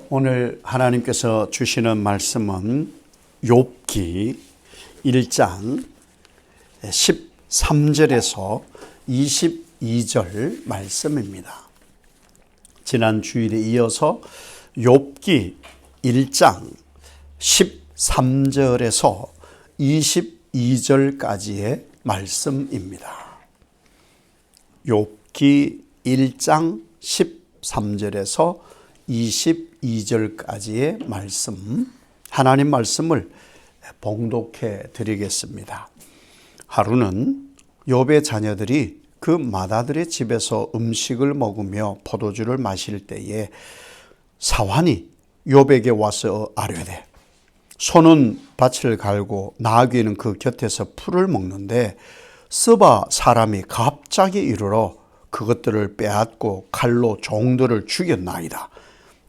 오늘 하나님께서 주시는 말씀은 욥기 1장 13절에서 22절 말씀입니다. 지난 주일에 이어서 욥기 1장 13절에서 22절까지의 말씀입니다. 욥기 1장 13절에서 22절까지의 말씀, 하나님 말씀을 봉독해 드리겠습니다. 하루는 욥의 자녀들이 그 맏아들의 집에서 음식을 먹으며 포도주를 마실 때에 사환이 욥에게 와서 아뢰되, 소는 밭을 갈고 나귀는 그 곁에서 풀을 먹는데 스바 사람이 갑자기 이르러 그것들을 빼앗고 칼로 종들을 죽였나이다.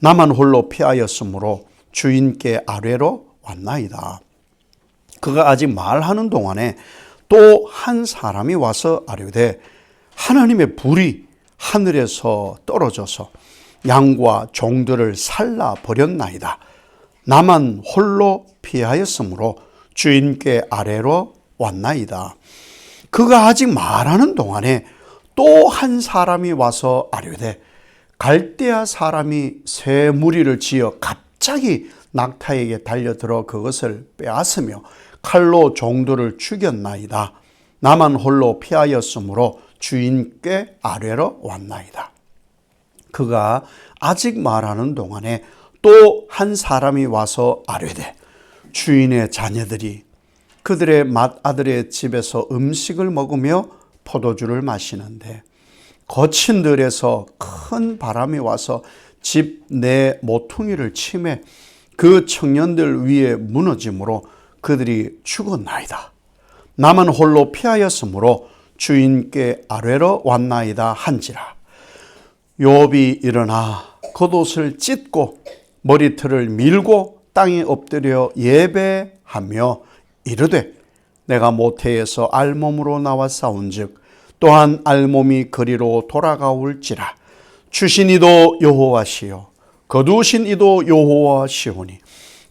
나만 홀로 피하였으므로 주인께 아뢰러 왔나이다. 그가 아직 말하는 동안에 또 한 사람이 와서 아뢰되, 하나님의 불이 하늘에서 떨어져서 양과 종들을 살라 버렸나이다. 나만 홀로 피하였으므로 주인께 아뢰러 왔나이다. 그가 아직 말하는 동안에 또 한 사람이 와서 아뢰되, 갈대아 사람이 새 무리를 지어 갑자기 낙타에게 달려들어 그것을 빼앗으며 칼로 종들을 죽였나이다. 나만 홀로 피하였으므로 주인께 아뢰러 왔나이다. 그가 아직 말하는 동안에 또 한 사람이 와서 아뢰되, 주인의 자녀들이 그들의 맏아들의 집에서 음식을 먹으며 포도주를 마시는데 거친 들에서 큰 바람이 와서 집 내 모퉁이를 치매 그 청년들 위에 무너짐으로 그들이 죽었나이다. 나만 홀로 피하였으므로 주인께 아뢰러 왔나이다 한지라. 욥이 일어나 겉옷을 찢고 머리털을 밀고 땅에 엎드려 예배하며 이르되, 내가 모태에서 알몸으로 나와 싸운즉 또한 알몸이 그리로 돌아가올지라. 주신 이도 여호와시요 거두신 이도 여호와시오니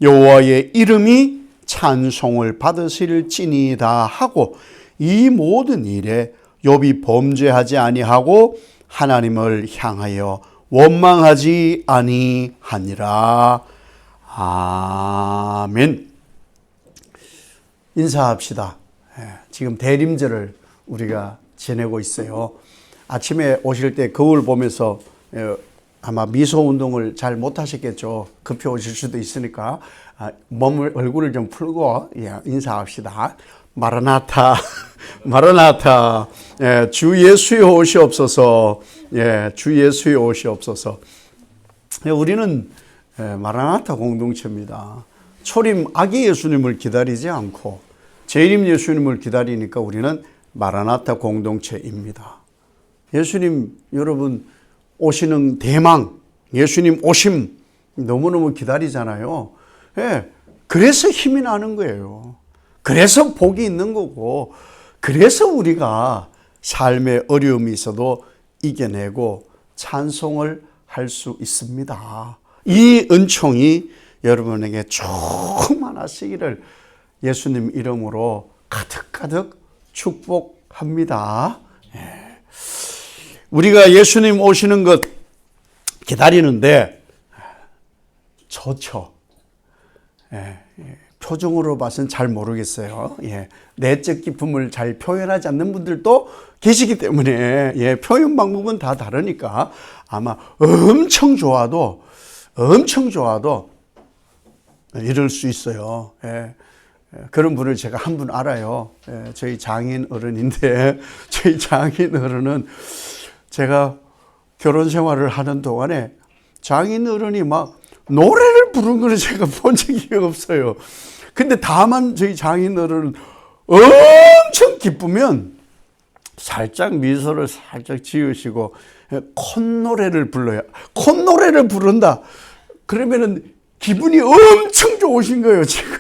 여호와의 이름이 찬송을 받으실지니이다 하고 이 모든 일에 욥이 범죄하지 아니하고 하나님을 향하여 원망하지 아니하니라. 아멘. 인사합시다. 지금 대림절을 우리가 지내고 있어요. 아침에 오실 때 거울 보면서 아마 미소 운동을 잘 못하셨겠죠. 급히 오실 수도 있으니까 얼굴을 좀 풀고 인사합시다. 마라나타, 마라나타. 주 예수의 오시옵소서. 주 예수의 오시옵소서. 우리는 마라나타 공동체입니다. 초림 아기 예수님을 기다리지 않고 재림 예수님을 기다리니까 우리는 마라나타 공동체입니다. 예수님 여러분 오시는 대망, 예수님 오심 너무너무 기다리잖아요. 그래서 힘이 나는 거예요. 그래서 복이 있는 거고, 그래서 우리가 삶의 어려움이 있어도 이겨내고 찬송을 할 수 있습니다. 이 은총이 여러분에게 충만하시기를 예수님 이름으로 가득가득 축복합니다. 우리가 예수님 오시는 것 기다리는데 좋죠. 표정으로 봐서는 잘 모르겠어요. 내적 기쁨을 잘 표현하지 않는 분들도 계시기 때문에 표현 방법은 다 다르니까 아마 엄청 좋아도 이럴 수 있어요. 그런 분을 제가 한 분 알아요. 저희 장인 어른인데, 저희 장인 어른은 제가 결혼 생활을 하는 동안에 장인 어른이 막 노래를 부르는 걸 제가 본 적이 없어요. 근데 다만 저희 장인 어른은 엄청 기쁘면 살짝 미소를 살짝 지으시고 콧노래를 불러요. 콧노래를 부른다. 그러면은 기분이 엄청 좋으신 거예요, 지금.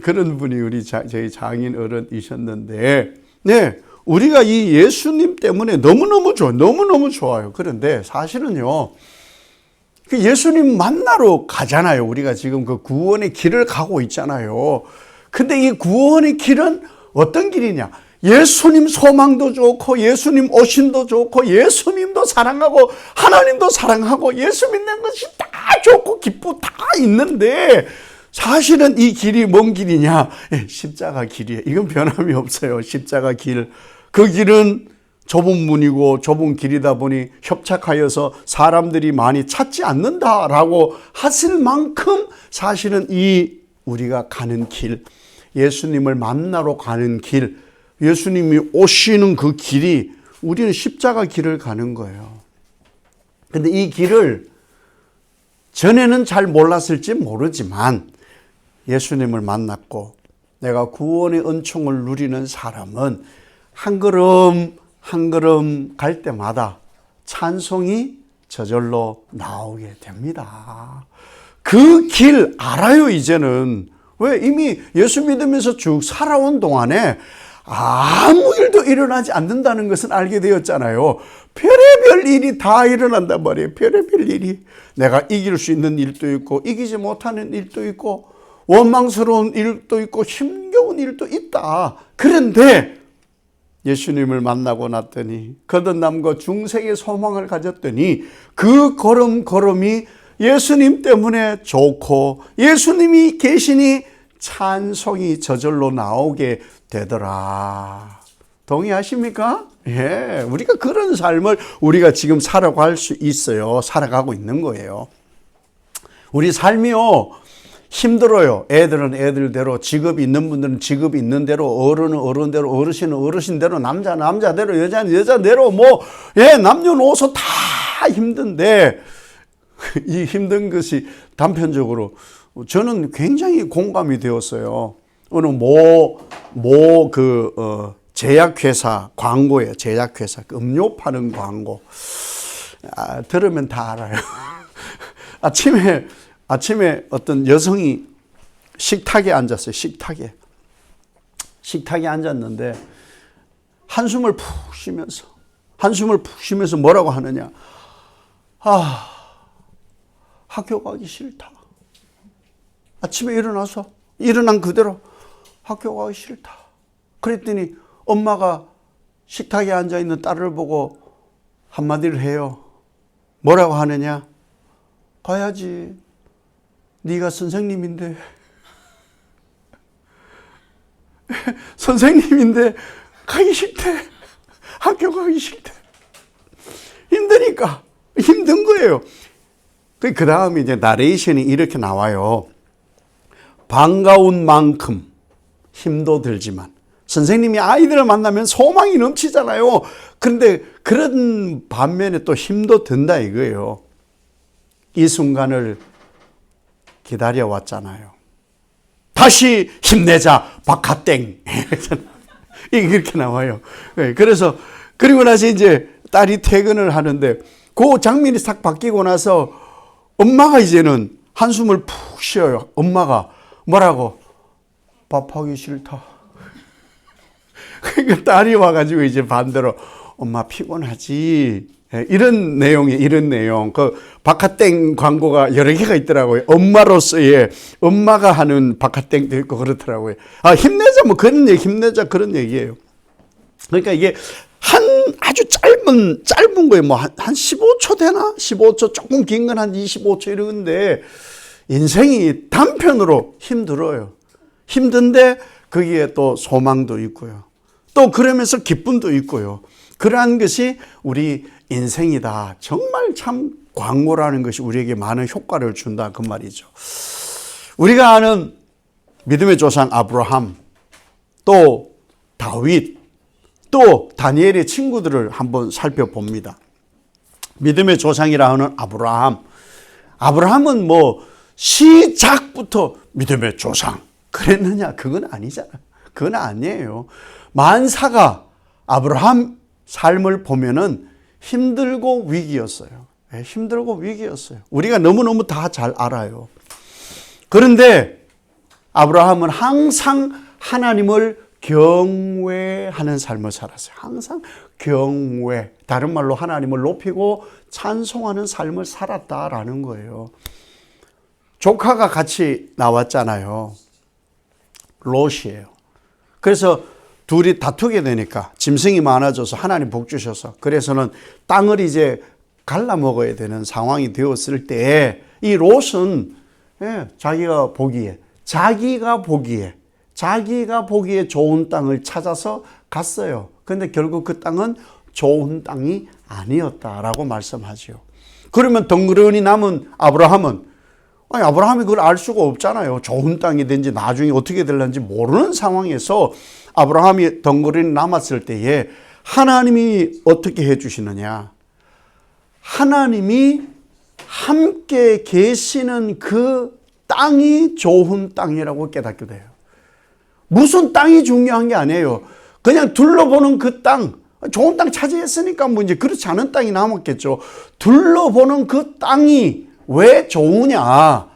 그런 분이 저희 장인 어른이셨는데, 우리가 이 예수님 때문에 너무너무 좋아요. 그런데 사실은요, 예수님 만나러 가잖아요. 우리가 지금 그 구원의 길을 가고 있잖아요. 근데 이 구원의 길은 어떤 길이냐? 예수님 소망도 좋고 예수님 오신도 좋고 예수님도 사랑하고 하나님도 사랑하고 예수 믿는 것이 다 좋고 기쁘고 다 있는데 사실은 이 길이 뭔 길이냐? 십자가 길이에요. 이건 변함이 없어요. 십자가 길. 그 길은 좁은 문이고 좁은 길이다 보니 협착하여서 사람들이 많이 찾지 않는다라고 하실 만큼 사실은 이 우리가 가는 길, 예수님을 만나러 가는 길, 예수님이 오시는 그 길이 우리는 십자가 길을 가는 거예요. 근데 이 길을 전에는 잘 몰랐을지 모르지만 예수님을 만났고 내가 구원의 은총을 누리는 사람은 한 걸음 한 걸음 갈 때마다 찬송이 저절로 나오게 됩니다. 그 길 알아요, 이제는. 왜? 이미 예수 믿으면서 쭉 살아온 동안에 아무 일도 일어나지 않는다는 것은 알게 되었잖아요. 별의별 일이 다 일어난단 말이에요. 별의별 일이. 내가 이길 수 있는 일도 있고 이기지 못하는 일도 있고 원망스러운 일도 있고 힘겨운 일도 있다. 그런데 예수님을 만나고 났더니 거듭남과 중생의 소망을 가졌더니 그 걸음걸음이 예수님 때문에 좋고 예수님이 계시니 찬송이 저절로 나오게 되더라. 동의하십니까? 예, 우리가 그런 삶을 우리가 지금 살아갈 수 있어요. 살아가고 있는 거예요. 우리 삶이요 힘들어요. 애들은 애들대로, 직업이 있는 분들은 직업이 있는 대로, 어른은 어른대로, 어르신은 어르신대로, 남자는 남자대로, 여자는 여자대로, 남녀노소 다 힘든데 이 힘든 것이 단편적으로 저는 굉장히 공감이 되었어요. 어느 제약회사 광고예요. 제약회사 음료 파는 광고. 들으면 다 알아요. 아침에 어떤 여성이 식탁에 앉았어요. 식탁에 앉았는데 한숨을 푹 쉬면서 뭐라고 하느냐? 학교 가기 싫다. 아침에 일어난 그대로 학교 가기 싫다. 그랬더니 엄마가 식탁에 앉아있는 딸을 보고 한마디를 해요. 뭐라고 하느냐? 가야지. 네가 선생님인데. 선생님인데 가기 싫대. 학교 가기 싫대. 힘드니까. 힘든 거예요. 그 다음에 이제 나레이션이 이렇게 나와요. 반가운 만큼 힘도 들지만 선생님이 아이들을 만나면 소망이 넘치잖아요. 그런데 그런 반면에 또 힘도 든다 이거예요. 이 순간을 기다려왔잖아요. 다시 힘내자 박하땡. 이렇게 나와요. 그래서 그리고 나서 이제 딸이 퇴근을 하는데 그 장면이 싹 바뀌고 나서 엄마가 이제는 한숨을 푹 쉬어요. 엄마가 뭐라고? 밥하기 싫다. 그러니까 딸이 와가지고 이제 반대로 엄마 피곤하지. 이런 내용. 그 박하땡 광고가 여러 개가 있더라고요. 엄마로서의 엄마가 하는 박하땡도 있고 그렇더라고요. 힘내자 뭐 그런 얘기, 힘내자 그런 얘기예요. 그러니까 이게 아주 짧은 거예요. 뭐 한 15초 되나? 15초 조금 긴 건 한 25초 이러는데 인생이 단편으로 힘들어요. 힘든데 거기에 또 소망도 있고요. 또 그러면서 기쁨도 있고요. 그러한 것이 우리 인생이다. 정말 참 광고라는 것이 우리에게 많은 효과를 준다 그 말이죠. 우리가 아는 믿음의 조상 아브라함, 또 다윗, 또 다니엘의 친구들을 한번 살펴봅니다. 믿음의 조상이라 하는 아브라함은 뭐 시작부터 믿음의 조상 그랬느냐? 그건 아니잖아. 그건 아니에요. 만사가 아브라함 삶을 보면은 힘들고 위기였어요. 힘들고 위기였어요. 우리가 너무너무 다 잘 알아요. 그런데 아브라함은 항상 하나님을 경외하는 삶을 살았어요. 항상 경외, 다른 말로 하나님을 높이고 찬송하는 삶을 살았다라는 거예요. 조카가 같이 나왔잖아요. 롯이에요. 그래서 둘이 다투게 되니까 짐승이 많아져서 하나님 복 주셔서 그래서는 땅을 이제 갈라 먹어야 되는 상황이 되었을 때 이 롯은 자기가 보기에 좋은 땅을 찾아서 갔어요. 그런데 결국 그 땅은 좋은 땅이 아니었다라고 말씀하죠. 그러면 덩그러니 남은 아브라함은 아브라함이 그걸 알 수가 없잖아요. 좋은 땅이 된지 나중에 어떻게 될는지 모르는 상황에서 아브라함이 덩그러니 남았을 때에 하나님이 어떻게 해주시느냐. 하나님이 함께 계시는 그 땅이 좋은 땅이라고 깨닫게 돼요. 무슨 땅이 중요한 게 아니에요. 그냥 둘러보는 그 땅, 좋은 땅 차지했으니까 뭐 이제 그렇지 않은 땅이 남았겠죠. 둘러보는 그 땅이 왜 좋으냐?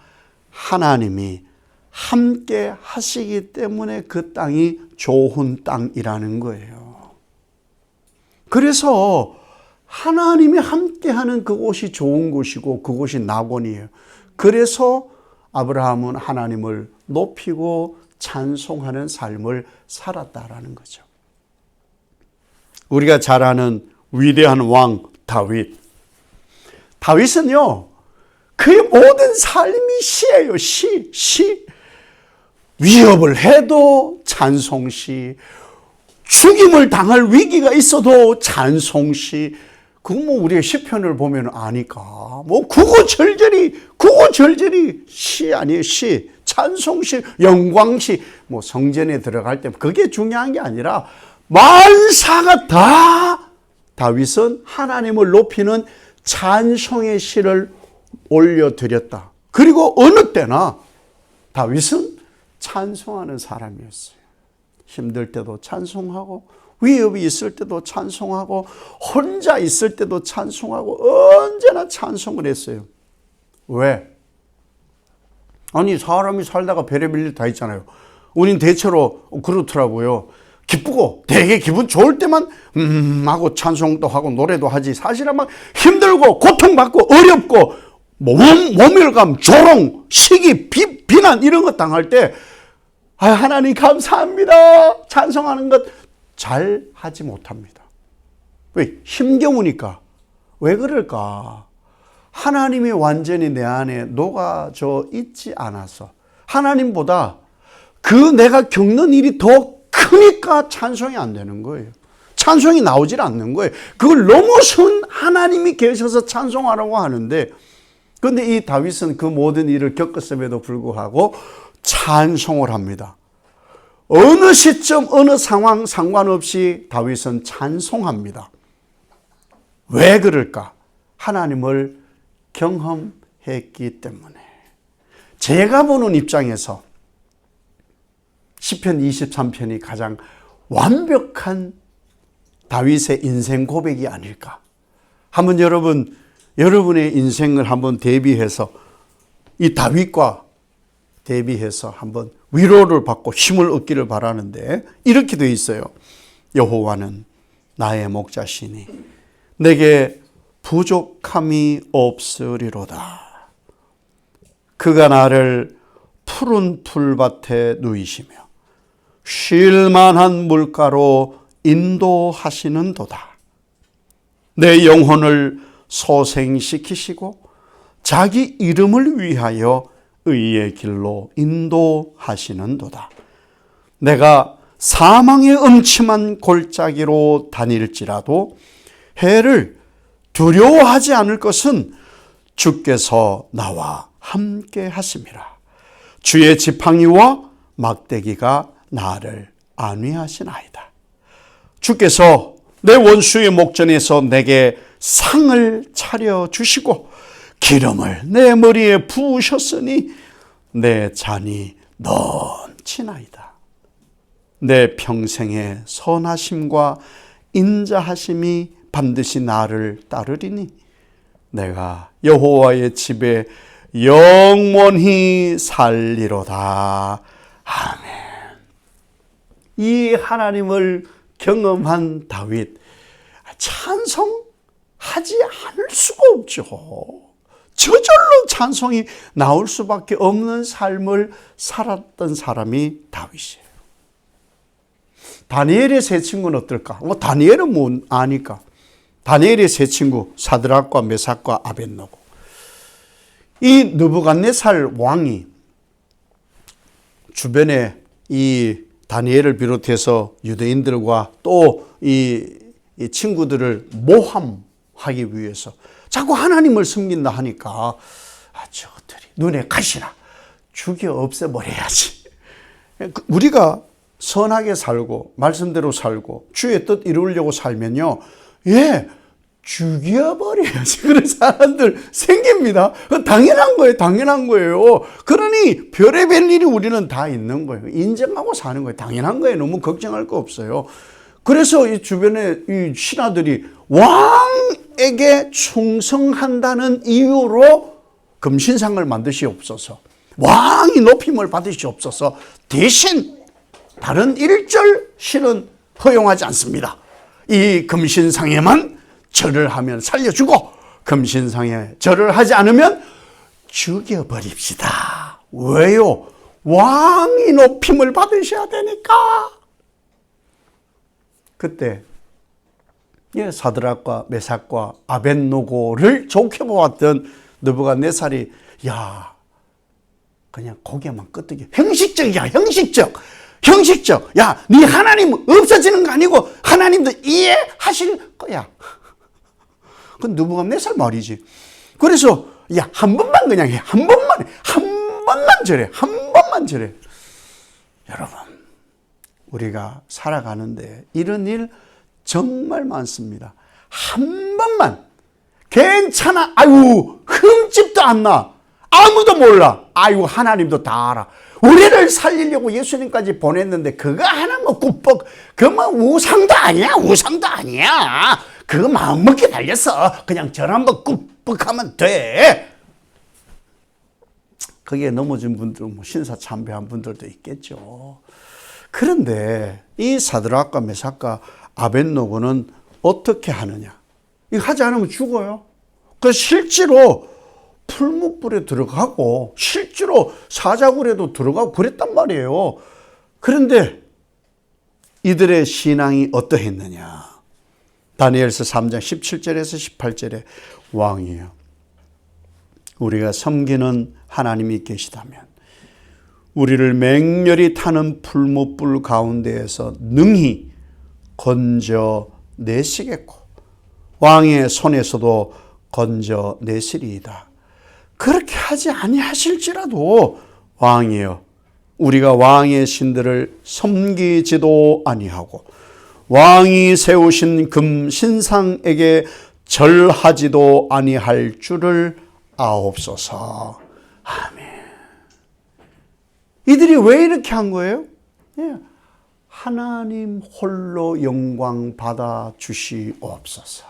하나님이 함께 하시기 때문에 그 땅이 좋은 땅이라는 거예요. 그래서 하나님이 함께하는 그곳이 좋은 곳이고 그곳이 낙원이에요. 그래서 아브라함은 하나님을 높이고 찬송하는 삶을 살았다라는 거죠. 우리가 잘 아는 위대한 왕 다윗. 다윗은요, 그의 모든 삶이 시예요. 시. 위협을 해도 찬송시, 죽임을 당할 위기가 있어도 찬송시. 그거 뭐 우리가 시편을 보면 아니까. 뭐 구구절절히 시 아니에요. 시, 찬송시, 영광시. 뭐 성전에 들어갈 때 그게 중요한 게 아니라 만사가 다 다윗은 하나님을 높이는 찬송의 시를 올려드렸다. 그리고 어느 때나 다윗은 찬송하는 사람이었어요. 힘들 때도 찬송하고 위협이 있을 때도 찬송하고 혼자 있을 때도 찬송하고 언제나 찬송을 했어요. 왜? 아니 사람이 살다가 별의별 일 다 있잖아요. 우린 대체로 그렇더라고요. 기쁘고 되게 기분 좋을 때만 하고 찬송도 하고 노래도 하지. 사실은 막 힘들고 고통받고 어렵고 모멸감, 조롱, 시기, 비난 이런 거 당할 때 하나님 감사합니다 찬송하는 것 잘 하지 못합니다. 왜? 힘겨우니까. 왜 그럴까? 하나님이 완전히 내 안에 녹아져 있지 않아서 하나님보다 그 내가 겪는 일이 더 크니까 찬송이 안 되는 거예요. 찬송이 나오질 않는 거예요. 그걸 넘어선 하나님이 계셔서 찬송하라고 하는데, 그런데 이 다윗은 그 모든 일을 겪었음에도 불구하고 찬송을 합니다. 어느 시점 어느 상황 상관없이 다윗은 찬송합니다. 왜 그럴까? 하나님을 경험했기 때문에. 제가 보는 입장에서 시편 23편이 가장 완벽한 다윗의 인생 고백이 아닐까. 한번 여러분의 인생을 한번 대비해서 이 다윗과 대비해서 한번 위로를 받고 힘을 얻기를 바라는데, 이렇게 되어 있어요. 여호와는 나의 목자시니 내게 부족함이 없으리로다. 그가 나를 푸른 풀밭에 누이시며 쉴 만한 물가로 인도하시는도다. 내 영혼을 소생시키시고 자기 이름을 위하여 의의 길로 인도하시는도다. 내가 사망의 음침한 골짜기로 다닐지라도 해를 두려워하지 않을 것은 주께서 나와 함께 하심이라. 주의 지팡이와 막대기가 나를 안위하시나이다. 주께서 내 원수의 목전에서 내게 상을 차려주시고 기름을 내 머리에 부으셨으니 내 잔이 넘치나이다. 내 평생의 선하심과 인자하심이 반드시 나를 따르리니 내가 여호와의 집에 영원히 살리로다. 아멘. 이 하나님을 경험한 다윗, 찬송하지 않을 수가 없죠. 저절로 찬송이 나올 수밖에 없는 삶을 살았던 사람이 다윗이에요. 다니엘의 세 친구는 어떨까? 다니엘은 뭐 아니까. 다니엘의 세 친구 사드락과 메삭과 아벳노고. 이 느부갓네살 왕이 주변에 이 다니엘을 비롯해서 유대인들과 또 이 친구들을 모함하기 위해서 자꾸 하나님을 섬긴다 하니까 저것들이 눈에 가시나 죽여 없애버려야지. 우리가 선하게 살고 말씀대로 살고 주의 뜻 이루려고 살면요, 죽여버려야지. 그런 사람들 생깁니다. 당연한 거예요. 당연한 거예요. 그러니 별의별 일이 우리는 다 있는 거예요. 인정하고 사는 거예요. 당연한 거예요. 너무 걱정할 거 없어요. 그래서 이 주변에 이 신하들이 왕에게 충성한다는 이유로 금신상을 만드시옵소서, 왕이 높임을 받으시옵소서, 대신 다른 일절 신은 허용하지 않습니다. 이 금신상에만 절을 하면 살려주고 금신상에 절을 하지 않으면 죽여버립시다. 왜요? 왕이 높임을 받으셔야 되니까. 그때 사드락과 메삭과 아벳노고를 좋게 보았던 느부갓네살이 그냥 고개만 끄덕여. 형식적이야. 형식적. 네 하나님 없어지는 거 아니고 하나님도 이해하실 거야. 그건 느부갓네살 말이지. 그래서 한 번만 그냥 해. 한 번만 절해. 여러분, 우리가 살아가는데 이런 일 정말 많습니다. 한 번만 괜찮아. 흠집도 안 나. 아무도 몰라. 하나님도 다 알아. 우리를 살리려고 예수님까지 보냈는데 그거 하나 꾸벅, 그거 우상도 아니야. 그거 마음먹기 달렸어. 그냥 절 한번 꾸벅하면 돼. 거기에 넘어진 분들, 신사참배한 분들도 있겠죠. 그런데 이 사드락과 메삭과 아벳노고는 어떻게 하느냐? 이거 하지 않으면 죽어요. 그래서 실제로 풀무불에 들어가고 실제로 사자굴에도 들어가고 그랬단 말이에요. 그런데 이들의 신앙이 어떠했느냐? 다니엘서 3장 17절에서 18절에 왕이여, 우리가 섬기는 하나님이 계시다면 우리를 맹렬히 타는 풀무불 가운데에서 능히 건져내시겠고 왕의 손에서도 건져내시리이다. 그렇게 하지 아니하실지라도 왕이여, 우리가 왕의 신들을 섬기지도 아니하고 왕이 세우신 금 신상에게 절하지도 아니할 줄을 아옵소서. 아멘. 이들이 왜 이렇게 한 거예요? 하나님 홀로 영광 받아 주시옵소서.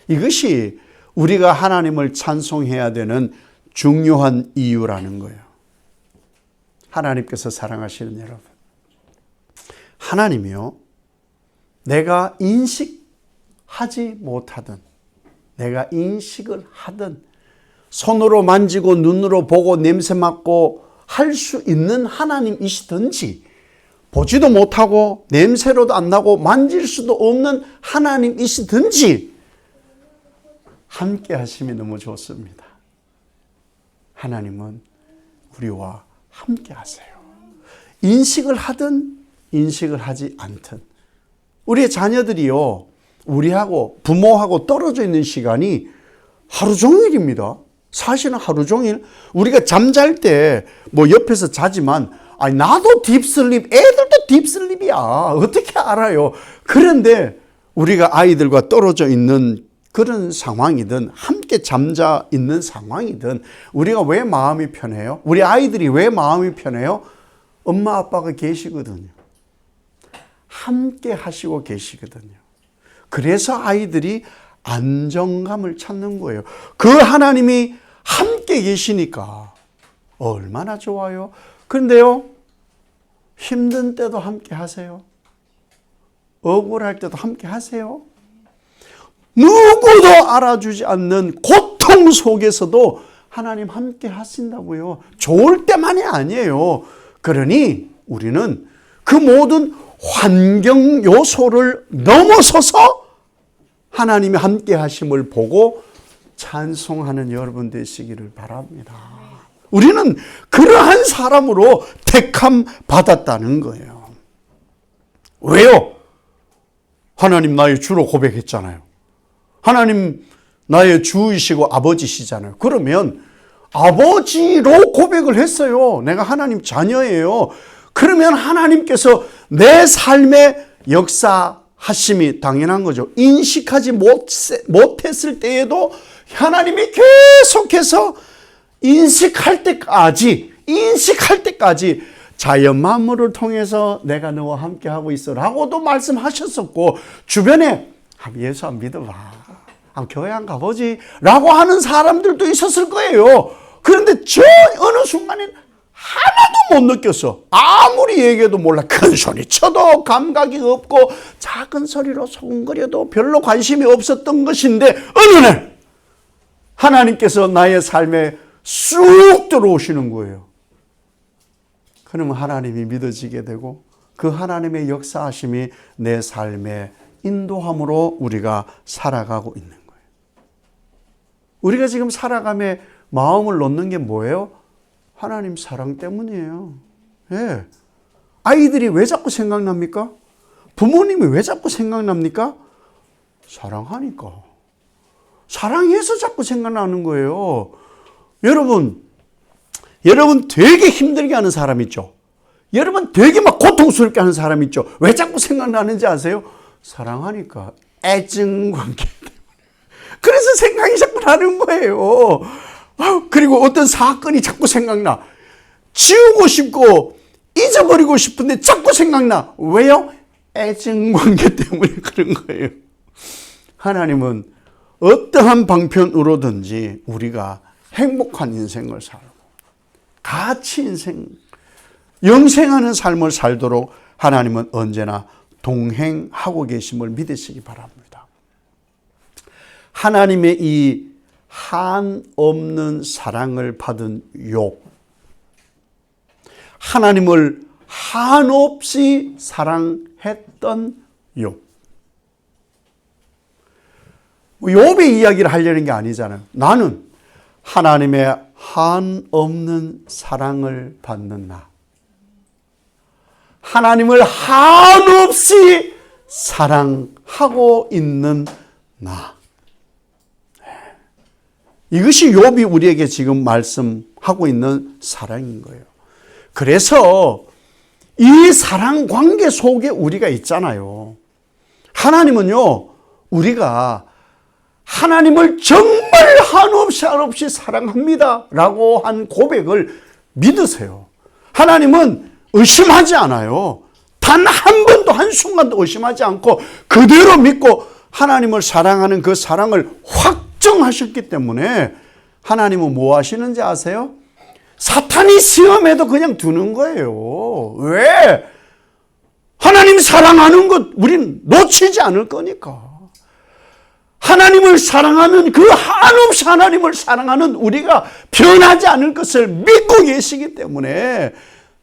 이것이 우리가 하나님을 찬송해야 되는 중요한 이유라는 거예요. 하나님께서 사랑하시는 여러분, 하나님이요, 내가 인식하지 못하든 내가 인식을 하든 손으로 만지고 눈으로 보고 냄새 맡고 할 수 있는 하나님이시든지 보지도 못하고 냄새로도 안 나고 만질 수도 없는 하나님이시든지 함께 하심이 너무 좋습니다. 하나님은 우리와 함께 하세요. 인식을 하든 인식을 하지 않든. 우리의 자녀들이요, 우리하고 부모하고 떨어져 있는 시간이 하루 종일입니다. 사실은 하루 종일 우리가 잠잘 때 옆에서 자지만 나도 딥슬립, 애들도 딥슬립이야. 어떻게 알아요? 그런데 우리가 아이들과 떨어져 있는 그런 상황이든 함께 잠자 있는 상황이든 우리가 왜 마음이 편해요? 우리 아이들이 왜 마음이 편해요? 엄마 아빠가 계시거든요. 함께 하시고 계시거든요. 그래서 아이들이 안정감을 찾는 거예요. 그 하나님이 함께 계시니까 얼마나 좋아요. 그런데요, 힘든 때도 함께 하세요. 억울할 때도 함께 하세요. 누구도 알아주지 않는 고통 속에서도 하나님 함께 하신다고요. 좋을 때만이 아니에요. 그러니 우리는 그 모든 환경 요소를 넘어서서 하나님이 함께 하심을 보고 찬송하는 여러분 되시기를 바랍니다. 우리는 그러한 사람으로 택함 받았다는 거예요. 왜요? 하나님 나의 주로 고백했잖아요. 하나님 나의 주이시고 아버지시잖아요. 그러면 아버지로 고백을 했어요. 내가 하나님 자녀예요. 그러면 하나님께서 내 삶의 역사하심이 당연한 거죠. 인식하지 못했을 때에도 하나님이 계속해서 인식할 때까지 자연 만물을 통해서 내가 너와 함께 하고 있어라고도 말씀하셨었고, 주변에 예수 안 믿어봐, 교회 안 가보지 라고 하는 사람들도 있었을 거예요. 그런데 저 어느 순간에 하나도 못 느꼈어. 아무리 얘기해도 몰라. 큰 소리 쳐도 감각이 없고 작은 소리로 소근거려도 별로 관심이 없었던 것인데, 어느 날 하나님께서 나의 삶에 쑥 들어오시는 거예요. 그러면 하나님이 믿어지게 되고 그 하나님의 역사하심이 내 삶의 인도함으로 우리가 살아가고 있는 거예요. 우리가 지금 살아감에 마음을 놓는 게 뭐예요? 하나님 사랑 때문이에요. 예. 아이들이 왜 자꾸 생각납니까? 부모님이 왜 자꾸 생각납니까? 사랑하니까. 사랑해서 자꾸 생각나는 거예요. 여러분 되게 힘들게 하는 사람 있죠? 여러분 되게 막 고통스럽게 하는 사람 있죠? 왜 자꾸 생각나는지 아세요? 사랑하니까. 애증관계 때문에. 그래서 생각이 자꾸 나는 거예요. 그리고 어떤 사건이 자꾸 생각나. 지우고 싶고 잊어버리고 싶은데 자꾸 생각나. 왜요? 애증관계 때문에 그런 거예요. 하나님은 어떠한 방편으로든지 우리가 행복한 인생을 살고 같이 영생하는 삶을 살도록 하나님은 언제나 동행하고 계심을 믿으시기 바랍니다. 하나님의 이 한없는 사랑을 받은 욥, 하나님을 한없이 사랑했던 욥. 욥의 이야기를 하려는 게 아니잖아요. 나는 하나님의 한없는 사랑을 받는 나, 하나님을 한없이 사랑하고 있는 나. 이것이 욥이 우리에게 지금 말씀하고 있는 사랑인 거예요. 그래서 이 사랑 관계 속에 우리가 있잖아요. 하나님은요, 우리가 하나님을 정말 한없이 사랑합니다 라고 한 고백을 믿으세요. 하나님은 의심하지 않아요. 단 한 번도 한순간도 의심하지 않고 그대로 믿고 하나님을 사랑하는 그 사랑을 확정하셨기 때문에 하나님은 뭐 하시는지 아세요? 사탄이 시험해도 그냥 두는 거예요. 왜? 하나님 사랑하는 것 우린 놓치지 않을 거니까. 하나님을 사랑하는 그 한없이 하나님을 사랑하는 우리가 변하지 않을 것을 믿고 계시기 때문에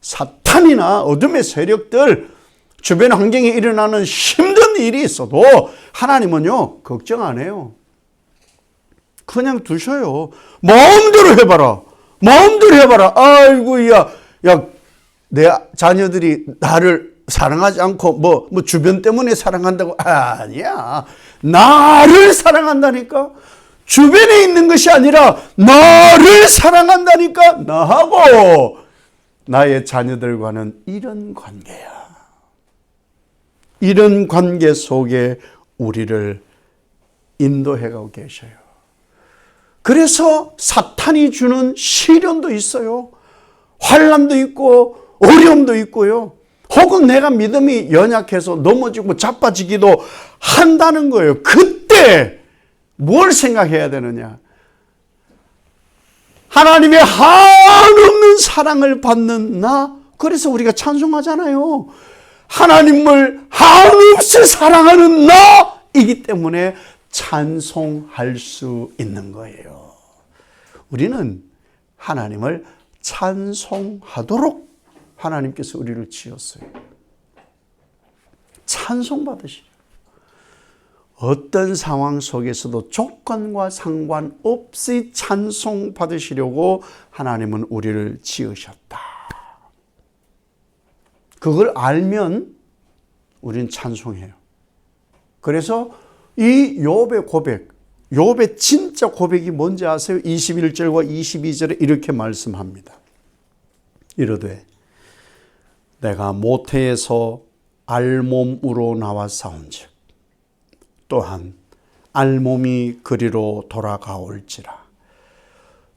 사탄이나 어둠의 세력들, 주변 환경에 일어나는 힘든 일이 있어도 하나님은요, 걱정 안 해요. 그냥 두셔요. 마음대로 해봐라. 마음대로 해봐라. 아이고, 야, 내 자녀들이 나를 사랑하지 않고 뭐 주변 때문에 사랑한다고. 아니야. 나를 사랑한다니까. 주변에 있는 것이 아니라 나를 사랑한다니까. 나하고 나의 자녀들과는 이런 관계야. 이런 관계 속에 우리를 인도해가고 계셔요. 그래서 사탄이 주는 시련도 있어요. 환난도 있고 어려움도 있고요. 혹은 내가 믿음이 연약해서 넘어지고 자빠지기도 한다는 거예요. 그때 뭘 생각해야 되느냐? 하나님의 한없는 사랑을 받는 나, 그래서 우리가 찬송하잖아요. 하나님을 한없이 사랑하는 나이기 때문에 찬송할 수 있는 거예요. 우리는 하나님을 찬송하도록 하나님께서 우리를 지었어요. 찬송받으시죠. 어떤 상황 속에서도 조건과 상관없이 찬송받으시려고 하나님은 우리를 지으셨다. 그걸 알면 우리는 찬송해요. 그래서 이 욥의 고백, 욥의 진짜 고백이 뭔지 아세요? 21절과 22절에 이렇게 말씀합니다. 이르되 내가 모태에서 알몸으로 나왔사온즉 또한 알몸이 그리로 돌아가올지라.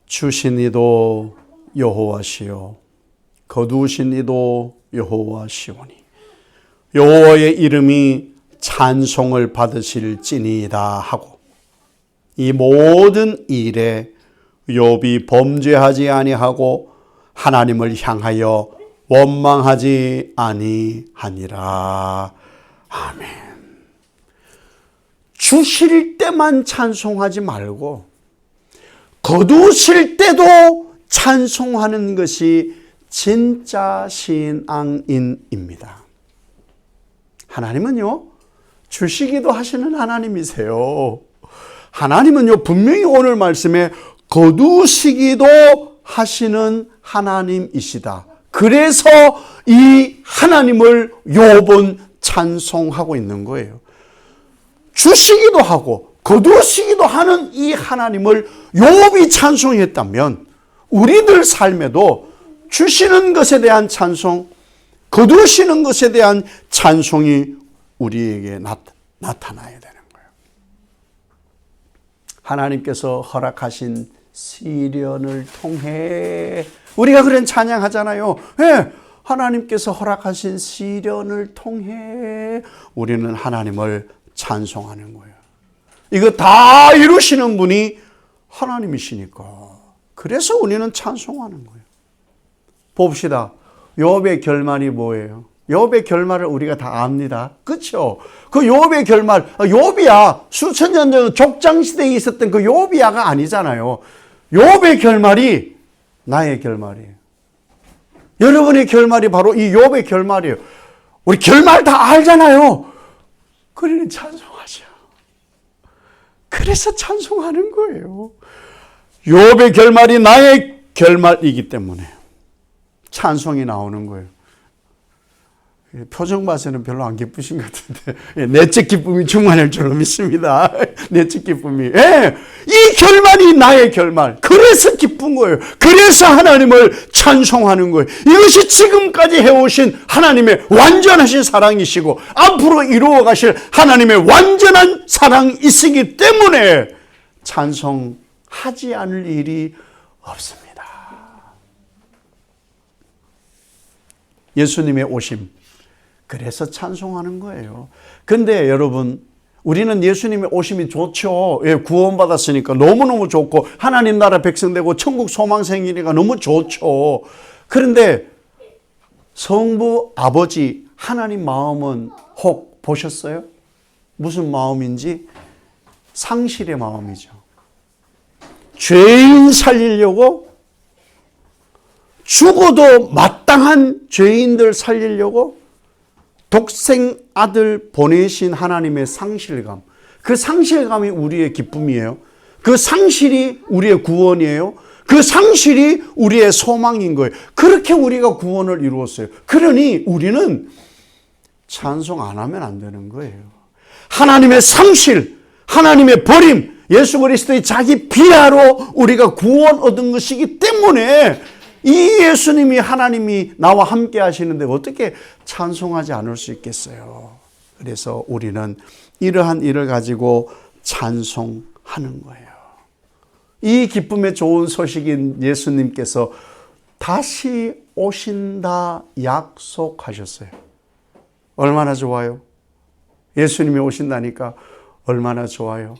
주신 이도 여호와시요 거두신 이도 여호와시오니 여호와의 이름이 찬송을 받으실지니이다 하고 이 모든 일에 욥이 범죄하지 아니하고 하나님을 향하여 원망하지 아니하니라. 아멘. 주실 때만 찬송하지 말고 거두실 때도 찬송하는 것이 진짜 신앙인입니다. 하나님은요, 주시기도 하시는 하나님이세요. 하나님은요, 분명히 오늘 말씀에 거두시기도 하시는 하나님이시다. 그래서 이 하나님을 욥은 찬송하고 있는 거예요. 주시기도 하고 거두시기도 하는 이 하나님을 욥이 찬송했다면 우리들 삶에도 주시는 것에 대한 찬송, 거두시는 것에 대한 찬송이 우리에게 나타나야 되는 거예요. 하나님께서 허락하신 시련을 통해 우리가 그런 찬양하잖아요. 네, 하나님께서 허락하신 시련을 통해 우리는 하나님을 찬송하는 거예요. 이거 다 이루시는 분이 하나님이시니까. 그래서 우리는 찬송하는 거예요. 봅시다. 욥의 결말이 뭐예요? 욥의 결말을 우리가 다 압니다. 그렇죠? 그 욥의 결말, 욥이야 수천 년 전 족장시대에 있었던 그 욥이야가 아니잖아요. 욥의 결말이 나의 결말이에요. 여러분의 결말이 바로 이 욥의 결말이에요. 우리 결말 다 알잖아요. 그러니 찬송하죠. 그래서 찬송하는 거예요. 욥의 결말이 나의 결말이기 때문에 찬송이 나오는 거예요. 표정 봐서는 별로 안 기쁘신 것 같은데 내적 기쁨이 충만할 줄로 믿습니다. 내적 기쁨이. 예, 이 결말이 나의 결말. 그래서 기쁜 거예요. 그래서 하나님을 찬송하는 거예요. 이것이 지금까지 해오신 하나님의 완전하신 사랑이시고 앞으로 이루어 가실 하나님의 완전한 사랑이시기 때문에 찬송하지 않을 일이 없습니다. 예수님의 오심, 그래서 찬송하는 거예요. 근데 여러분, 우리는 예수님의 오심이 좋죠. 예, 구원받았으니까 너무너무 좋고 하나님 나라 백성 되고 천국 소망생이니까 너무 좋죠. 그런데 성부 아버지 하나님 마음은 혹 보셨어요? 무슨 마음인지? 상실의 마음이죠. 죄인 살리려고, 죽어도 마땅한 죄인들 살리려고 독생 아들 보내신 하나님의 상실감, 그 상실감이 우리의 기쁨이에요. 그 상실이 우리의 구원이에요. 그 상실이 우리의 소망인 거예요. 그렇게 우리가 구원을 이루었어요. 그러니 우리는 찬송 안 하면 안 되는 거예요. 하나님의 상실, 하나님의 버림, 예수 그리스도의 자기 비하로 우리가 구원 얻은 것이기 때문에 이 예수님이 하나님이 나와 함께 하시는데 어떻게 찬송하지 않을 수 있겠어요? 그래서 우리는 이러한 일을 가지고 찬송하는 거예요. 이 기쁨의 좋은 소식인 예수님께서 다시 오신다 약속하셨어요. 얼마나 좋아요? 예수님이 오신다니까 얼마나 좋아요?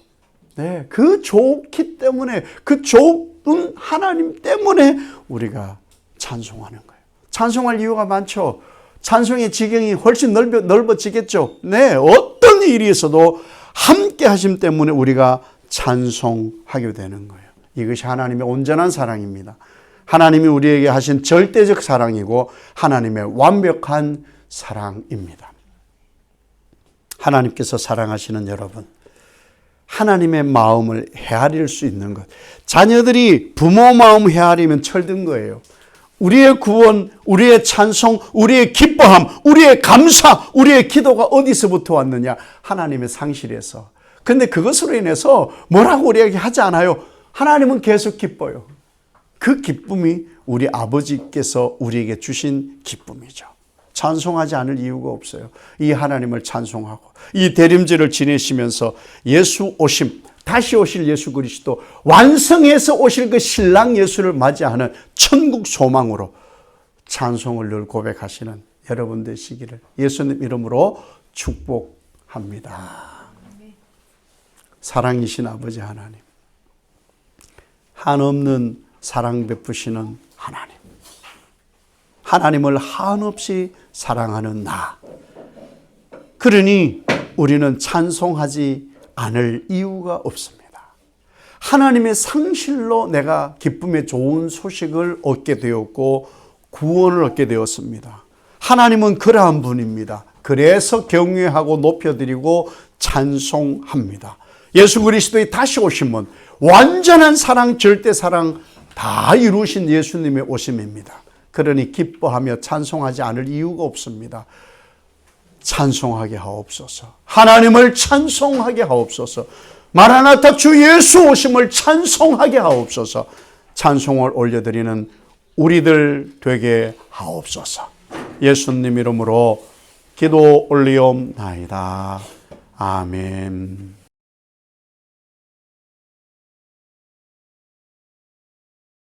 네, 그 좋기 때문에, 그 좋은 하나님 때문에 우리가 찬송하는 거예요. 찬송할 이유가 많죠. 찬송의 지경이 훨씬 넓어지겠죠. 네, 어떤 일이 있어도 함께 하심 때문에 우리가 찬송하게 되는 거예요. 이것이 하나님의 온전한 사랑입니다. 하나님이 우리에게 하신 절대적 사랑이고 하나님의 완벽한 사랑입니다. 하나님께서 사랑하시는 여러분, 하나님의 마음을 헤아릴 수 있는 것. 자녀들이 부모 마음 헤아리면 철든 거예요. 우리의 구원, 우리의 찬송, 우리의 기뻐함, 우리의 감사, 우리의 기도가 어디서부터 왔느냐? 하나님의 상실에서. 근데 그것으로 인해서 뭐라고 우리에게 하지 않아요. 하나님은 계속 기뻐요. 그 기쁨이 우리 아버지께서 우리에게 주신 기쁨이죠. 찬송하지 않을 이유가 없어요. 이 하나님을 찬송하고 이 대림절을 지내시면서 예수 오심, 다시 오실 예수 그리스도, 완성해서 오실 그 신랑 예수를 맞이하는 천국 소망으로 찬송을 늘 고백하시는 여러분 되시기를 예수님 이름으로 축복합니다. 사랑이신 아버지 하나님, 한없는 사랑 베푸시는 하나님, 하나님을 한없이 사랑하는 나, 그러니 우리는 찬송하지 않을 이유가 없습니다. 하나님의 상실로 내가 기쁨의 좋은 소식을 얻게 되었고 구원을 얻게 되었습니다. 하나님은 그러한 분입니다. 그래서 경외하고 높여드리고 찬송합니다. 예수 그리스도의 다시 오심은 완전한 사랑, 절대 사랑 다 이루신 예수님의 오심입니다. 그러니 기뻐하며 찬송하지 않을 이유가 없습니다. 찬송하게 하옵소서. 하나님을 찬송하게 하옵소서. 마라나타 주 예수 오심을 찬송하게 하옵소서. 찬송을 올려드리는 우리들 되게 하옵소서. 예수님 이름으로 기도 올리옵나이다. 아멘.